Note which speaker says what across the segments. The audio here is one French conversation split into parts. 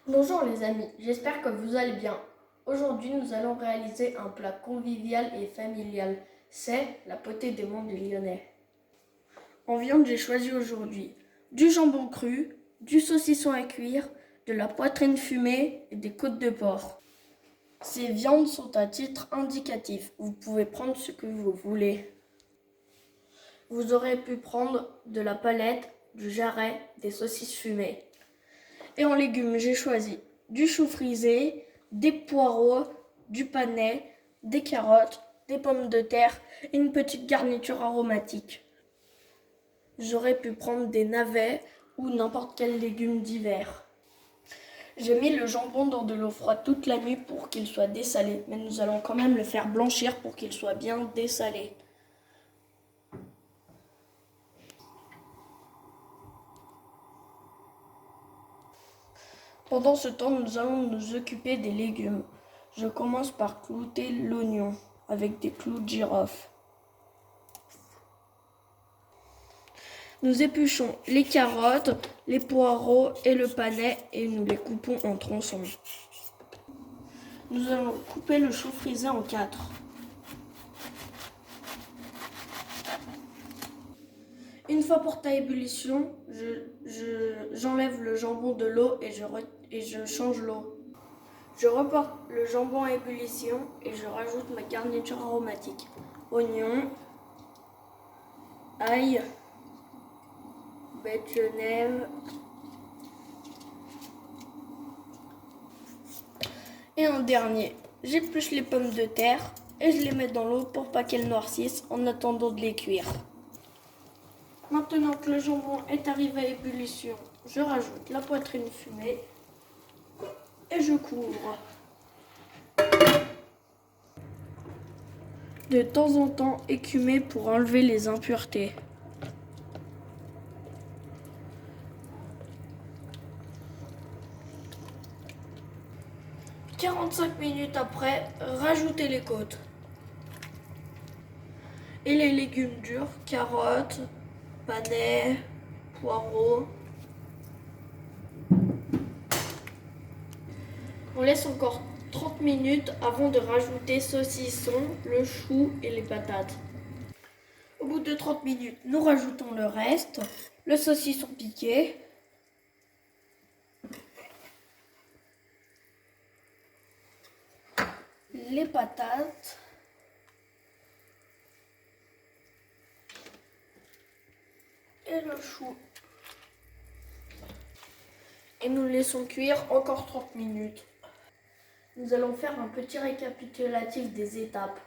Speaker 1: Bonjour les amis, j'espère que vous allez bien. Aujourd'hui, nous allons réaliser un plat convivial et familial. C'est la potée des monts du Lyonnais. En viande, j'ai choisi aujourd'hui du jambon cru, du saucisson à cuire, de la poitrine fumée et des côtes de porc. Ces viandes sont à titre indicatif. Vous pouvez prendre ce que vous voulez. Vous aurez pu prendre de la palette, du jarret, des saucisses fumées. Et en légumes, j'ai choisi du chou frisé, des poireaux, du panais, des carottes, des pommes de terre et une petite garniture aromatique. J'aurais pu prendre des navets ou n'importe quel légume d'hiver. J'ai mis le jambon dans de l'eau froide toute la nuit pour qu'il soit dessalé, mais nous allons quand même le faire blanchir pour qu'il soit bien dessalé. Pendant ce temps, nous allons nous occuper des légumes. Je commence par clouter l'oignon avec des clous de girofle. Nous épluchons les carottes, les poireaux et le panais et nous les coupons en tronçons. Nous allons couper le chou frisé en 4. Une fois porté à ébullition, j'enlève le jambon de l'eau et je change l'eau. Je reporte le jambon à ébullition et je rajoute ma garniture aromatique. Oignon, ail, baie de Genève et en dernier, j'épluche les pommes de terre et je les mets dans l'eau pour pas qu'elles noircissent en attendant de les cuire. Maintenant que le jambon est arrivé à ébullition, je rajoute la poitrine fumée et je couvre. De temps en temps, écumer pour enlever les impuretés. « 45 minutes après, rajoutez les côtes. Et les légumes durs, carottes, panais, poireaux. On laisse encore 30 minutes avant de rajouter saucisson, le chou et les patates. Au bout de 30 minutes, nous rajoutons le reste, le saucisson piqué, les patates, et le chou. Et nous laissons cuire encore 30 minutes. Nous allons faire un petit récapitulatif des étapes.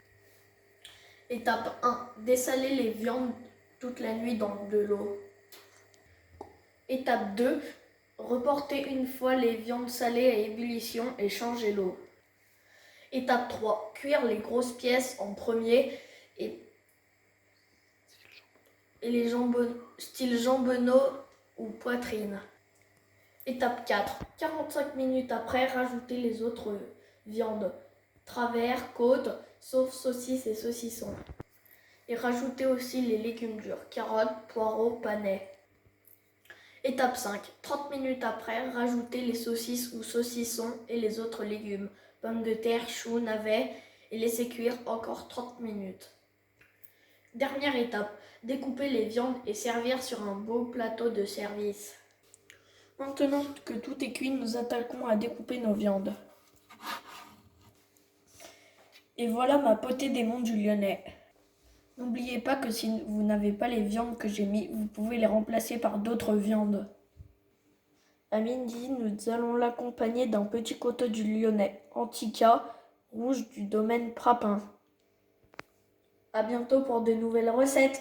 Speaker 1: Étape 1. Dessaler les viandes toute la nuit dans de l'eau. Étape 2. Reporter une fois les viandes salées à ébullition et changer l'eau. Étape 3. Cuire les grosses pièces en premier et les jambons, style jambonneau ou poitrine. Étape 4. 45 minutes après, rajouter les autres viandes, travers, côtes, sauf saucisses et saucissons. Et rajouter aussi les légumes durs, carottes, poireaux, panais. Étape 5. 30 minutes après, rajouter les saucisses ou saucissons et les autres légumes, pommes de terre, choux, navets, et laisser cuire encore 30 minutes. Dernière étape, découper les viandes et servir sur un beau plateau de service. Maintenant que tout est cuit, nous attaquons à découper nos viandes. Et voilà ma potée des monts du Lyonnais. N'oubliez pas que si vous n'avez pas les viandes que j'ai mis, vous pouvez les remplacer par d'autres viandes. À midi, nous allons l'accompagner d'un petit coteau du Lyonnais, Antica, rouge du domaine Prapin. À bientôt pour de nouvelles recettes.